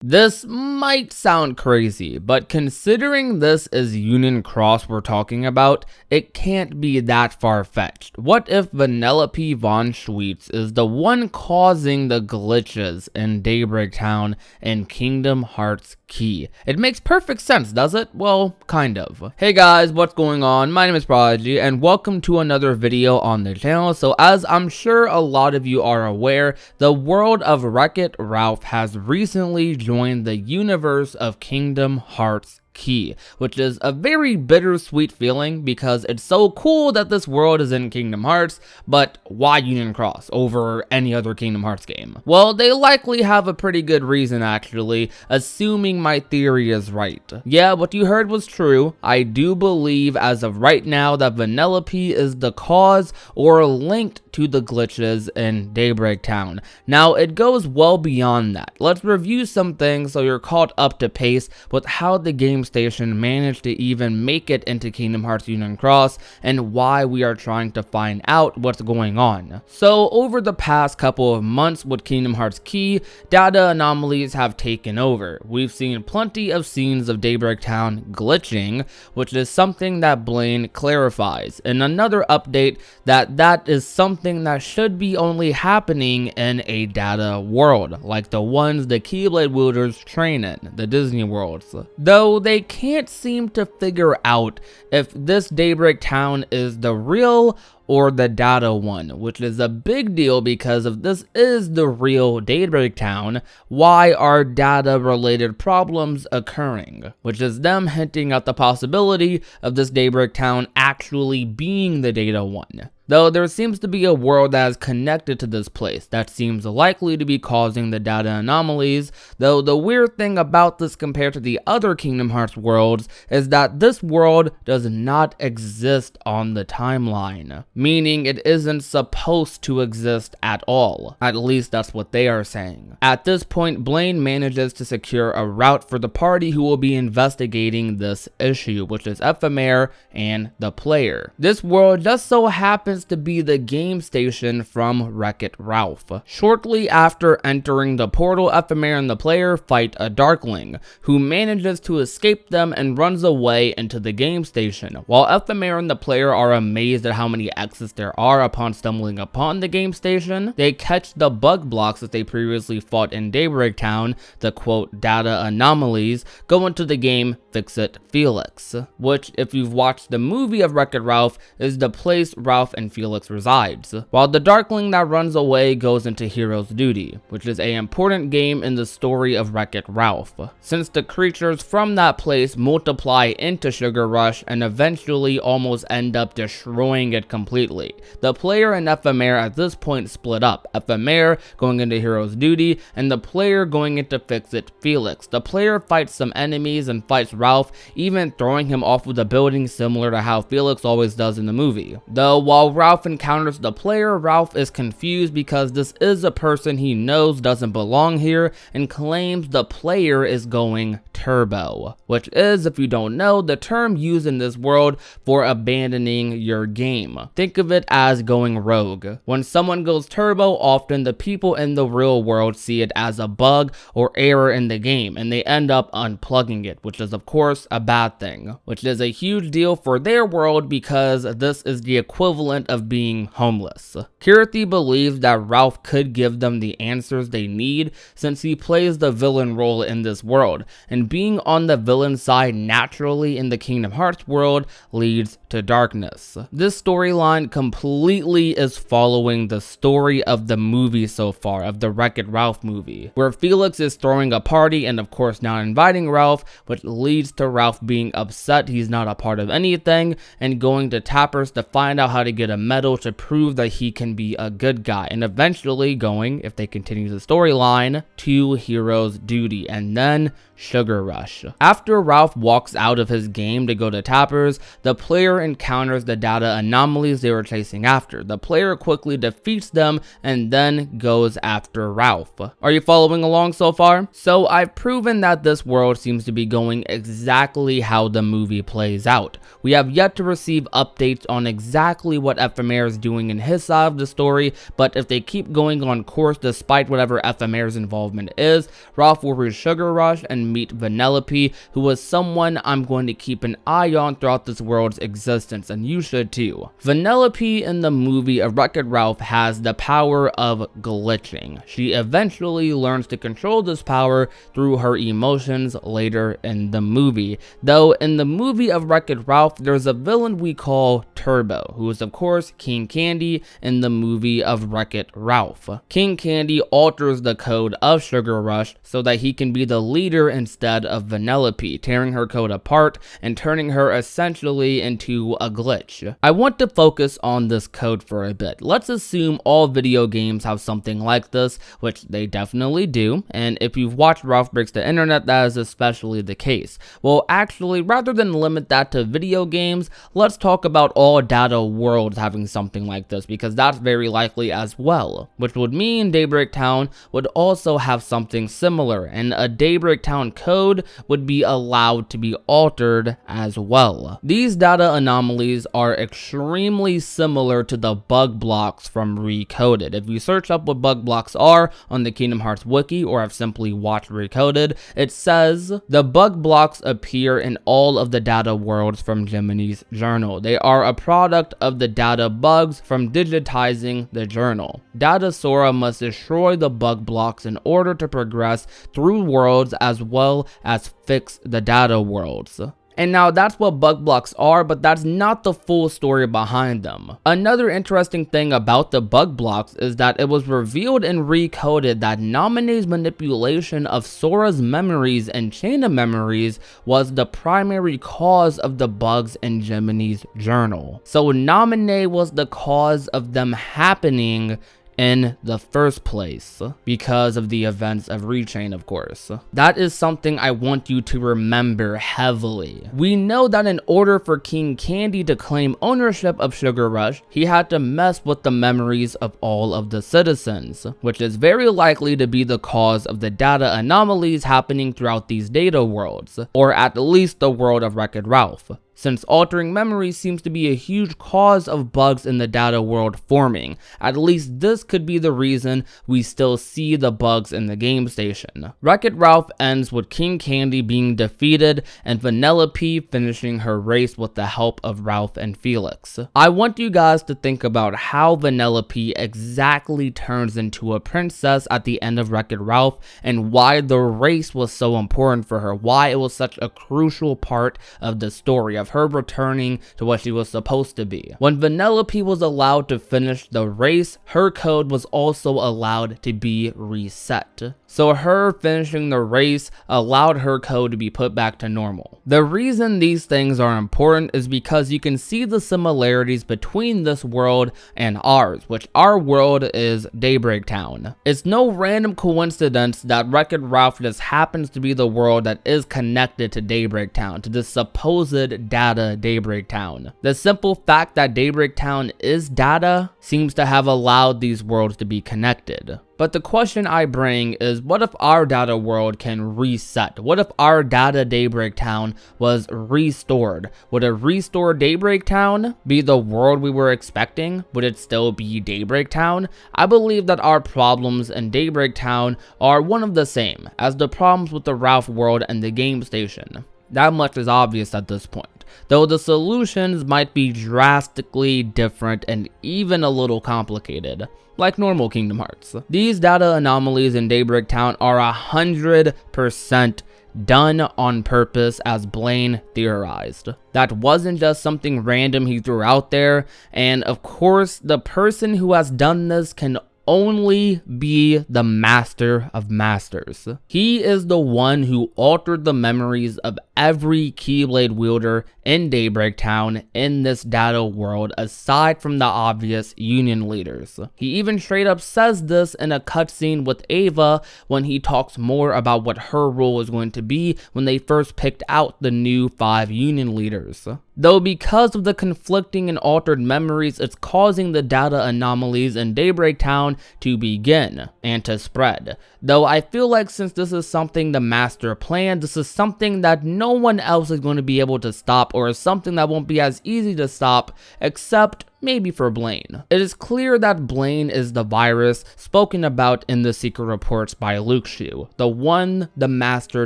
This might sound crazy, but considering this is Union Cross we're talking about, it can't be that far-fetched. What if Vanellope von Schweetz is the one causing the glitches in Daybreak Town and Kingdom Hearts Key? It makes perfect sense, does it? Well, kind of. Hey guys, what's going on? My name is Prodigy, and welcome to another video on the channel. So as I'm sure a lot of you are aware, the world of Wreck-It Ralph has recently joined the universe of Kingdom Hearts Key, which is a very bittersweet feeling because it's so cool that this world is in Kingdom Hearts, but why Union Cross over any other Kingdom Hearts game? Well, they likely have a pretty good reason actually, assuming my theory is right. Yeah, what you heard was true. I do believe as of right now that Vanellope is the cause or linked to the glitches in Daybreak Town. Now, it goes well beyond that. Let's review some things so you're caught up to pace with how the game station managed to even make it into Kingdom Hearts Union Cross and why we are trying to find out what's going on. So over the past couple of months with Kingdom Hearts Key, data anomalies have taken over. We've seen plenty of scenes of Daybreak Town glitching, which is something that Blaine clarifies in another update that is something that should be only happening in a data world, like the ones the Keyblade wielders train in, the Disney worlds. Though they can't seem to figure out if this Daybreak Town is the real or the data one, which is a big deal because if this is the real Daybreak Town, why are data related problems occurring? Which is them hinting at the possibility of this Daybreak Town actually being the data one. Though there seems to be a world that is connected to this place that seems likely to be causing the data anomalies, though the weird thing about this compared to the other Kingdom Hearts worlds is that this world does not exist on the timeline, meaning it isn't supposed to exist at all. At least that's what they are saying. At this point, Blaine manages to secure a route for the party who will be investigating this issue, which is Ephemer and the player. This world just so happens to be the game station from Wreck-It Ralph. Shortly after entering the portal, Ephemer and the player fight a Darkling, who manages to escape them and runs away into the game station. While Ephemer and the player are amazed at how many exits there are upon stumbling upon the game station, they catch the bug blocks that they previously fought in Daybreak Town, the quote data anomalies, go into the game Fix-It Felix, which if you've watched the movie of Wreck-It Ralph is the place Ralph and Felix resides, while the Darkling that runs away goes into Hero's Duty, which is an important game in the story of Wreck-It Ralph, since the creatures from that place multiply into Sugar Rush and eventually almost end up destroying it completely. The player and Ephemer at this point split up, Ephemer going into Hero's Duty and the player going into Fix-It Felix. The player fights some enemies and fights Ralph, even throwing him off of the building similar to how Felix always does in the movie. Though while Ralph encounters the player, Ralph is confused because this is a person he knows doesn't belong here and claims the player is going turbo, which is, if you don't know, the term used in this world for abandoning your game. Think of it as going rogue. When someone goes turbo, often the people in the real world see it as a bug or error in the game and they end up unplugging it, which is of course a bad thing, which is a huge deal for their world because this is the equivalent of being homeless. Kirthi believes that Ralph could give them the answers they need since he plays the villain role in this world, and being on the villain side naturally in the Kingdom Hearts world leads to darkness. This storyline completely is following the story of the movie so far, of the Wreck-It Ralph movie, where Felix is throwing a party and of course not inviting Ralph, which leads to Ralph being upset he's not a part of anything and going to Tappers to find out how to get a medal to prove that he can be a good guy, and eventually going, if they continue the storyline, to Hero's Duty and then Sugar Sugar Rush. After Ralph walks out of his game to go to Tappers, the player encounters the data anomalies they were chasing after. The player quickly defeats them and then goes after Ralph. Are you following along so far? So I've proven that this world seems to be going exactly how the movie plays out. We have yet to receive updates on exactly what FMR is doing in his side of the story, but if they keep going on course despite whatever FMR's involvement is, Ralph will reach Sugar Rush and meet Vanellope, who is someone I'm going to keep an eye on throughout this world's existence, and you should too. Vanellope in the movie A Wreck-It Ralph has the power of glitching. She eventually learns to control this power through her emotions later in the movie, though in the movie of Wreck-It Ralph there's a villain we call Turbo, who is of course King Candy in the movie of Wreck-It Ralph. King Candy alters the code of Sugar Rush so that he can be the leader instead of Vanellope, tearing her code apart and turning her essentially into a glitch. I want to focus on this code for a bit. Let's assume all video games have something like this, which they definitely do, and if you've watched Ralph Breaks the Internet, that is especially the case. Well, actually, rather than limit that to video games, let's talk about all data worlds having something like this, because that's very likely as well, which would mean Daybreak Town would also have something similar, and a Daybreak Town code would be allowed to be altered as well. These data anomalies are extremely similar to the bug blocks from Recoded. If you search up what bug blocks are on the Kingdom Hearts wiki, or have simply watched Recoded, it says the bug blocks appear in all of the data worlds from Jiminy's journal. They are a product of the data bugs from digitizing the journal. Data Sora must destroy the bug blocks in order to progress through worlds as well as fix the data worlds. And now that's what bug blocks are, but that's not the full story behind them. Another interesting thing about the bug blocks is that it was revealed in Recoded that Naminé's manipulation of Sora's memories and Chain of Memories was the primary cause of the bugs in Jiminy's journal. So Naminé was the cause of them happening in the first place, because of the events of Rechain, of course. That is something I want you to remember heavily. We know that in order for King Candy to claim ownership of Sugar Rush, he had to mess with the memories of all of the citizens, which is very likely to be the cause of the data anomalies happening throughout these data worlds, or at least the world of Wreck-It Ralph, since altering memories seems to be a huge cause of bugs in the data world forming. At least this could be the reason we still see the bugs in the game station. Wreck-It Ralph ends with King Candy being defeated and Vanellope finishing her race with the help of Ralph and Felix. I want you guys to think about how Vanellope exactly turns into a princess at the end of Wreck-It Ralph, and why the race was so important for her, why it was such a crucial part of the story of her returning to what she was supposed to be. When Vanellope was allowed to finish the race, her code was also allowed to be reset. So her finishing the race allowed her code to be put back to normal. The reason these things are important is because you can see the similarities between this world and ours, which our world is Daybreak Town. It's no random coincidence that Wreck-It Ralph just happens to be the world that is connected to Daybreak Town, to this supposed data Daybreak Town. The simple fact that Daybreak Town is data seems to have allowed these worlds to be connected. But the question I bring is, what if our data world can reset? What if our data Daybreak Town was restored? Would a restored Daybreak Town be the world we were expecting? Would it still be Daybreak Town? I believe that our problems in Daybreak Town are one of the same as the problems with the Ralph world and the game station. That much is obvious at this point, though the solutions might be drastically different and even a little complicated, like normal Kingdom Hearts. These data anomalies in Daybreak Town are 100% done on purpose, as Blaine theorized. That wasn't just something random he threw out there, and of course the person who has done this can only be the Master of Masters. He is the one who altered the memories of every Keyblade wielder in Daybreak Town in this data world aside from the obvious Union leaders. He even straight up says this in a cutscene with Ava when he talks more about what her role is going to be when they first picked out the new 5 Union leaders. Though because of the conflicting and altered memories, it's causing the data anomalies in Daybreak Town to begin and to spread. Though I feel like since this is something the Master planned, this is something that no one else is going to be able to stop, or is something that won't be as easy to stop except maybe for Blaine. It is clear that Blaine is the virus spoken about in the secret reports by Luxu, the one the Master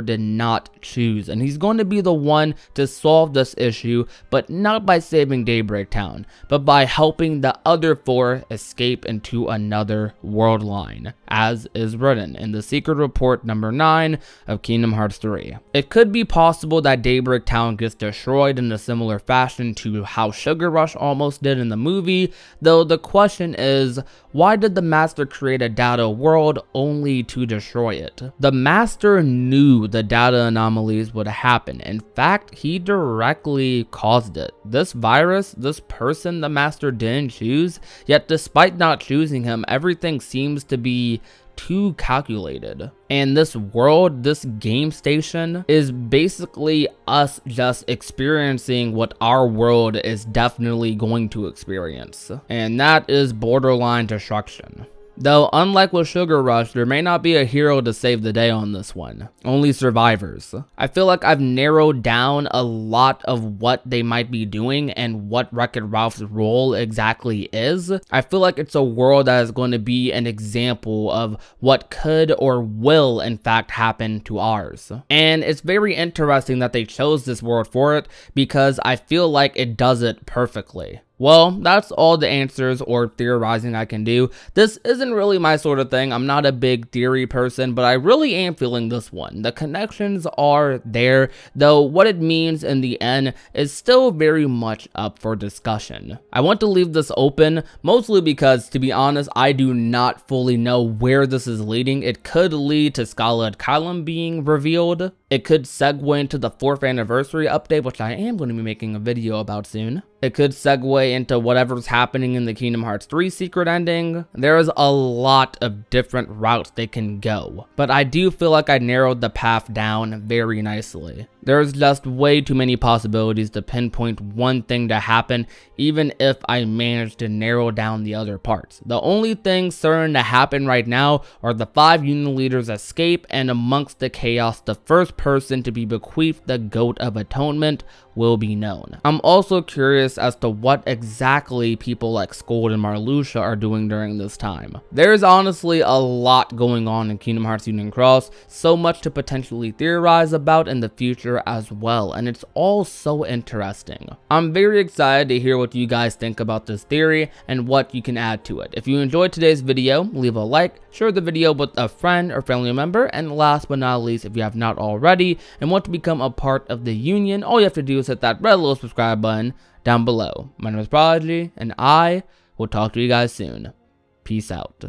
did not choose, and he's going to be the one to solve this issue, but not by saving Daybreak Town, but by helping the other 4 escape into another world line, as is written in the secret report number 9 of Kingdom Hearts 3. It could be possible that Daybreak Town gets destroyed in a similar fashion to how Sugar Rush almost did in the movie, though the question is, why did the Master create a data world only to destroy it? The Master knew the data anomalies would happen. In fact, he directly caused it. This virus, this person the Master didn't choose, yet despite not choosing him, everything seems to be too calculated. And this world, this game station, is basically us just experiencing what our world is definitely going to experience. And that is borderline destruction. Though, unlike with Sugar Rush, there may not be a hero to save the day on this one. Only survivors. I feel like I've narrowed down a lot of what they might be doing and what Wreck-It Ralph's role exactly is. I feel like it's a world that is going to be an example of what could or will in fact happen to ours. And it's very interesting that they chose this world for it, because I feel like it does it perfectly. Well, that's all the answers or theorizing I can do. This isn't really my sort of thing. I'm not a big theory person, but I really am feeling this one. The connections are there, though what it means in the end is still very much up for discussion. I want to leave this open, mostly because, to be honest, I do not fully know where this is leading. It could lead to Scarlet Kylam being revealed. It could segue into the 4th anniversary update, which I am going to be making a video about soon. It could segue into whatever's happening in the Kingdom Hearts 3 secret ending. There is a lot of different routes they can go, but I do feel like I narrowed the path down very nicely. There's just way too many possibilities to pinpoint one thing to happen, even if I manage to narrow down the other parts. The only thing certain to happen right now are the 5 Union leaders escape, and amongst the chaos, the first person to be bequeathed the Goat of Atonement will be known. I'm also curious as to what exactly people like Scold and Marluxia are doing during this time. There's honestly a lot going on in Kingdom Hearts Union Cross, so much to potentially theorize about in the future as well, and it's all so interesting. I'm very excited to hear what you guys think about this theory and what you can add to it. If you enjoyed today's video, leave a like, share the video with a friend or family member, and last but not least, if you have not already and want to become a part of the Union, all you have to do is hit that red little subscribe button down below. My name is Prodigy, and I will talk to you guys soon. Peace out.